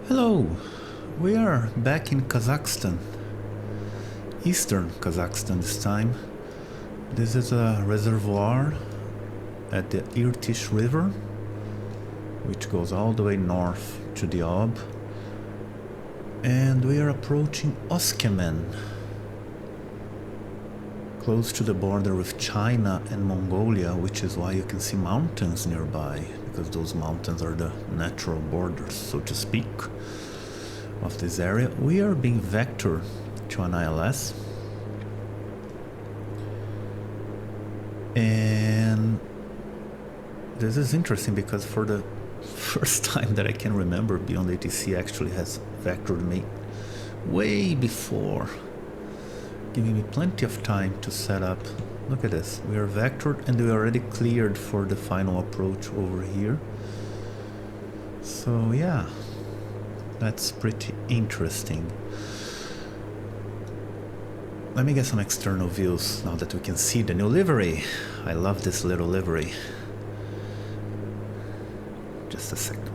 Hello, we are back in Kazakhstan, eastern Kazakhstan this time. This is a reservoir at the Irtysh River, which goes all the way north to the Ob. And we are approaching Oskemen, close to the border with China and Mongolia, which is why you can see mountains nearby, because those mountains are the natural borders, so to speak, of this area. We are being vectored to an ILS, and this is interesting because for the first time that I can remember, Beyond ATC actually has vectored me way before, giving me plenty of time to set up. Look at this, we are vectored and we are already cleared for the final approach over here. So yeah, that's pretty interesting. Let me get some external views now that we can see the new livery. I love this little livery. Just a second.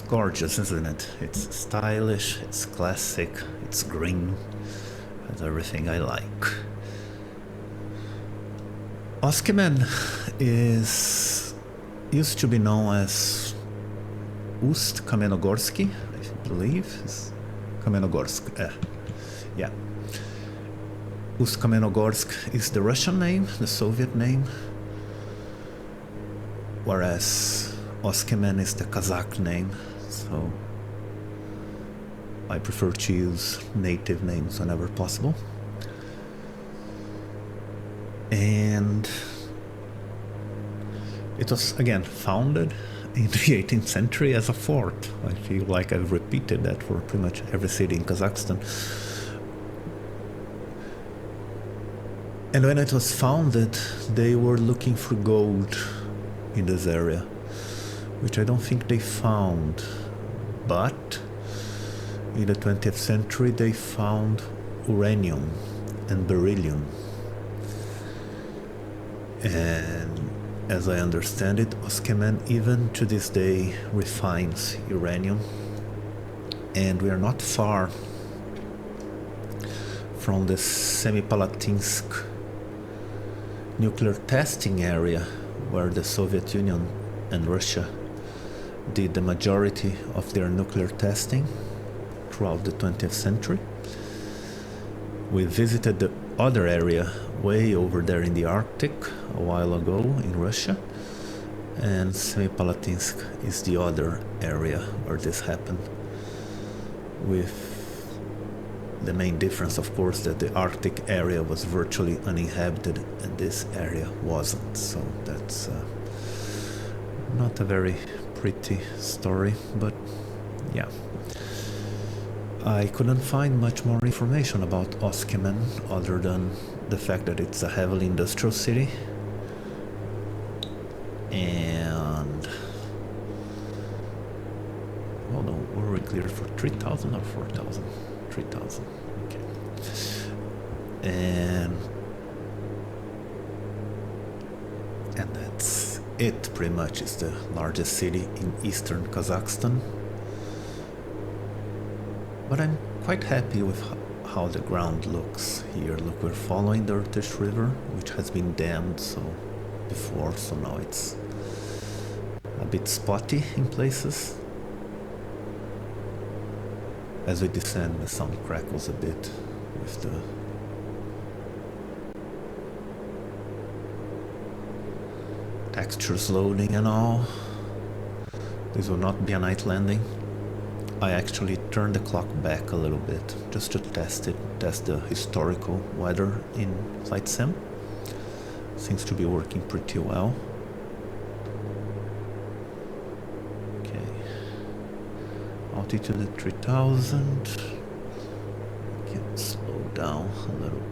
Gorgeous, isn't it? It's stylish, it's classic, it's green, it's everything I like. Oskemen used to be known as Ust-Kamenogorsk, I believe. It's Kamenogorsk, yeah. Ust-Kamenogorsk is the Russian name, the Soviet name, whereas Oskemen is the Kazakh name. So I prefer to use native names whenever possible. And it was again founded in the 18th century as a fort. I feel like I've repeated that for pretty much every city in Kazakhstan. And when it was founded, they were looking for gold in this area, which I don't think they found. But in the 20th century they found uranium and beryllium. And as I understand it, Oskemen even to this day refines uranium. And we are not far from the Semipalatinsk nuclear testing area where the Soviet Union and Russia did the majority of their nuclear testing throughout the 20th century. We visited the other area way over there in the Arctic a while ago in Russia, and Semipalatinsk is the other area where this happened, with the main difference, of course, that the Arctic area was virtually uninhabited and this area wasn't. So that's not a very pretty story, but yeah. I couldn't find much more information about Oskemen other than the fact that it's a heavily industrial city. And hold on, were we cleared for 3,000 or 4,000? 3,000, okay. And that's it, pretty much. Is the largest city in eastern Kazakhstan. But I'm quite happy with how the ground looks here. Look, we're following the Irtysh River, which has been dammed before, so now it's a bit spotty in places. As we descend, the sound crackles a bit with the textures loading and all. This will not be a night landing. I actually turned the clock back a little bit just to test it, test the historical weather in Flight Sim. Seems to be working pretty well. Okay, altitude at 3000. Can slow down a little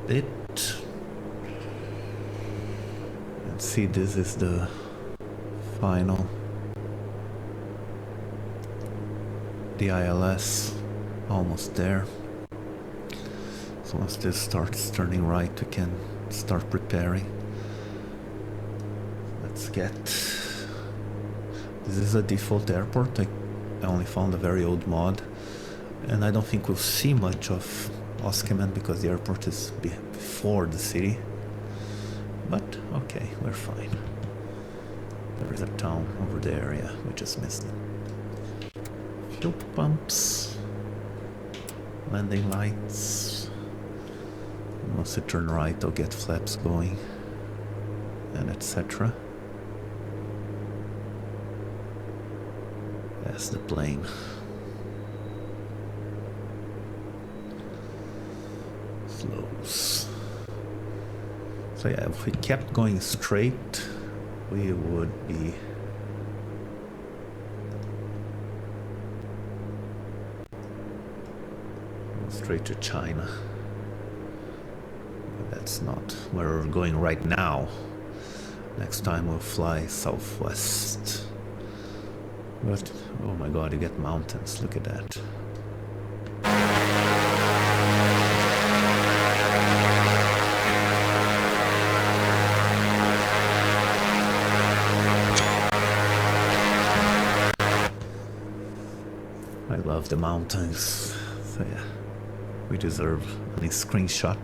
bit. And see, this is the final. The ILS almost there. So once this starts turning right, we can start preparing. Let's get. This is a default airport. I only found a very old mod, and I don't think we'll see much of Oskemen because the airport is before the city. But okay, we're fine. There is a town over there, yeah, we just missed it. Fuel pumps, landing lights. Once I turn right, I'll get flaps going, and etc. That's the plane. Slows. So yeah, if we kept going straight, we would be straight to China. But that's not where we're going right now. Next time we'll fly southwest. But oh my god, you get mountains, look at that. I love the mountains. So yeah, we deserve a screenshot.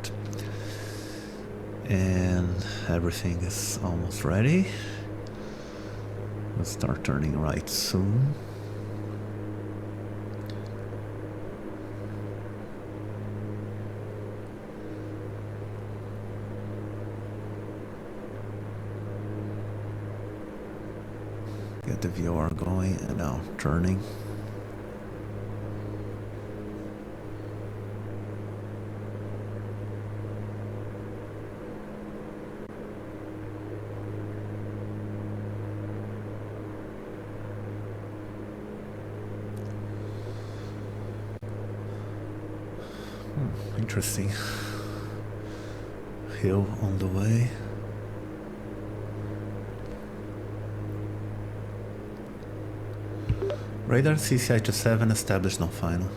And everything is almost ready. We'll start turning right soon. Get the VOR going and now turning. Interesting. Hill on the way. Radar CCI-27 established on final.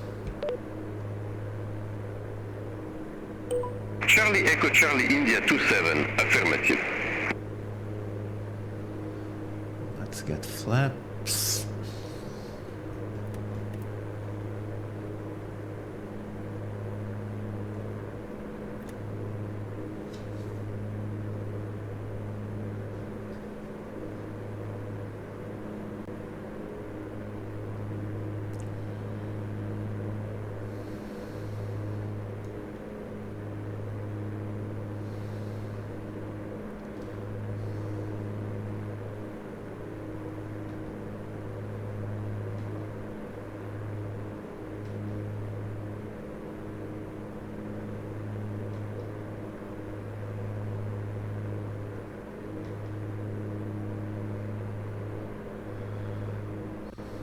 Charlie Echo Charlie India 27, affirmative. Let's get flaps.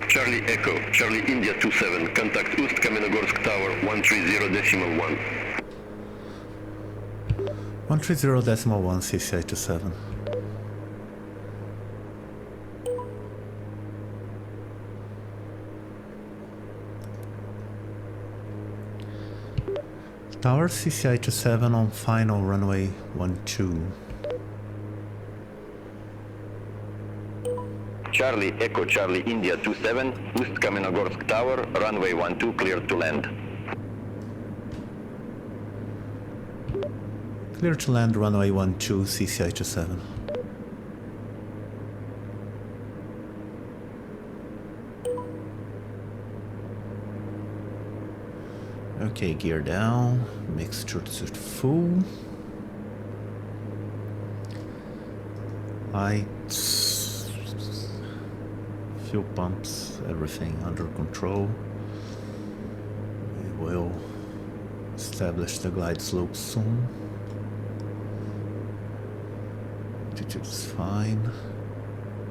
Charlie Echo, Charlie India 27, contact Ust-Kamenogorsk Tower 130.1. 130.1 CCI-27. Tower CCI-27 on final runway 12. Charlie Echo Charlie India 27, Ust-Kamenogorsk Tower, runway 12 cleared to land. Clear to land runway 12 CCI-27. Okay, gear down, mixture to full. Lights. Fuel pumps, everything under control. We will establish the glide slope soon. Altitude is fine.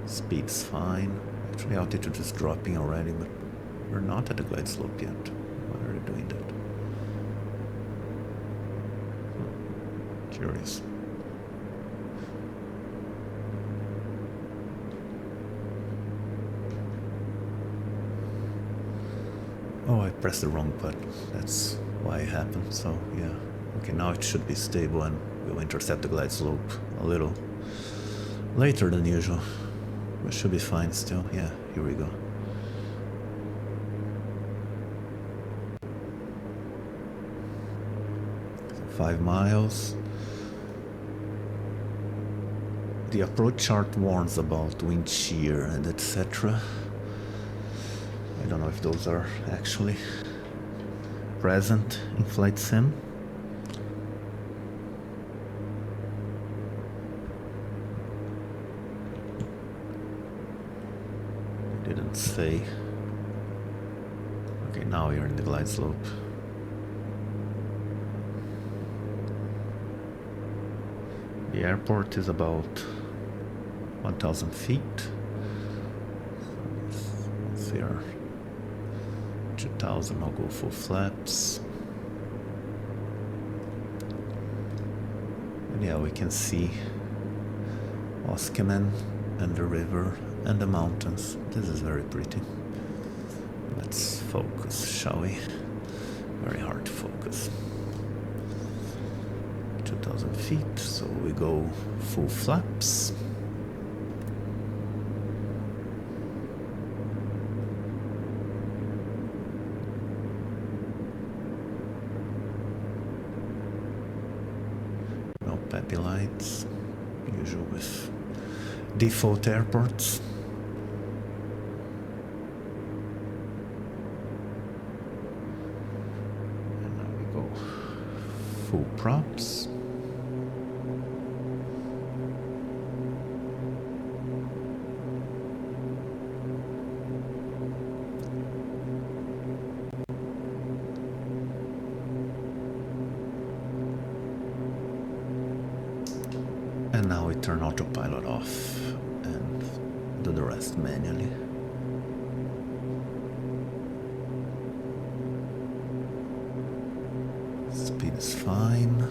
Speed's fine. Actually, altitude is dropping already, but we're not at the glide slope yet. Why are you doing that? Curious. Oh, I pressed the wrong button. That's why it happened. So, yeah. Okay, now it should be stable and we'll intercept the glide slope a little later than usual. But should be fine still. Yeah, here we go. So 5 miles. The approach chart warns about wind shear and etc. I don't know if those are actually present in Flight Sim. It didn't say. Okay, now you're in the glide slope. The airport is about 1,000 feet. Let's see our 2,000, I'll go full flaps. And yeah, we can see Oskemen and the river and the mountains. This is very pretty. Let's focus, shall we? Very hard to focus. 2,000 feet, so we go full flaps. No peppy lights, usual with default airports. And now we go full props. And now we turn autopilot off and do the rest manually. Speed is fine.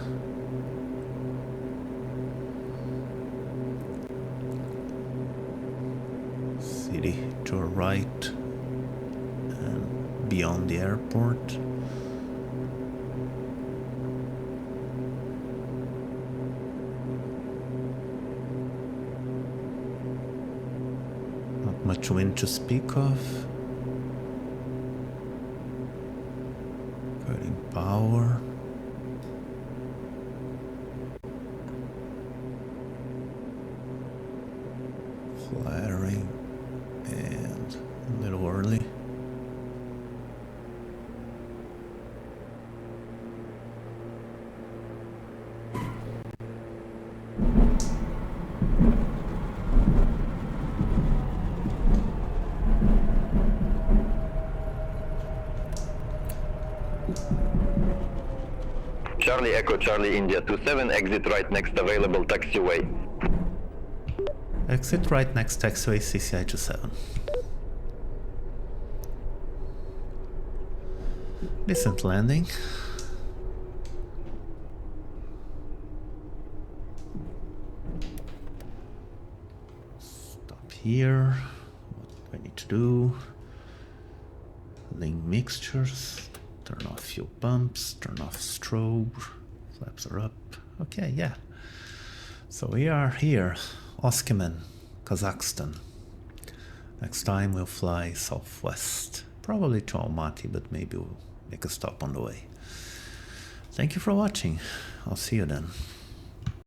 City to our right and beyond the airport. Much wind to speak of. Cutting power. Flaring and a little early. Charlie Echo Charlie India 27, exit right next available taxiway. Exit right next taxiway CCI 27. Decent landing. Stop here. What do I need to do? Link mixtures. Turn off fuel pumps, turn off strobe, flaps are up. Okay, yeah. So we are here, Oskemen, Kazakhstan. Next time we'll fly southwest, probably to Almaty, but maybe we'll make a stop on the way. Thank you for watching. I'll see you then.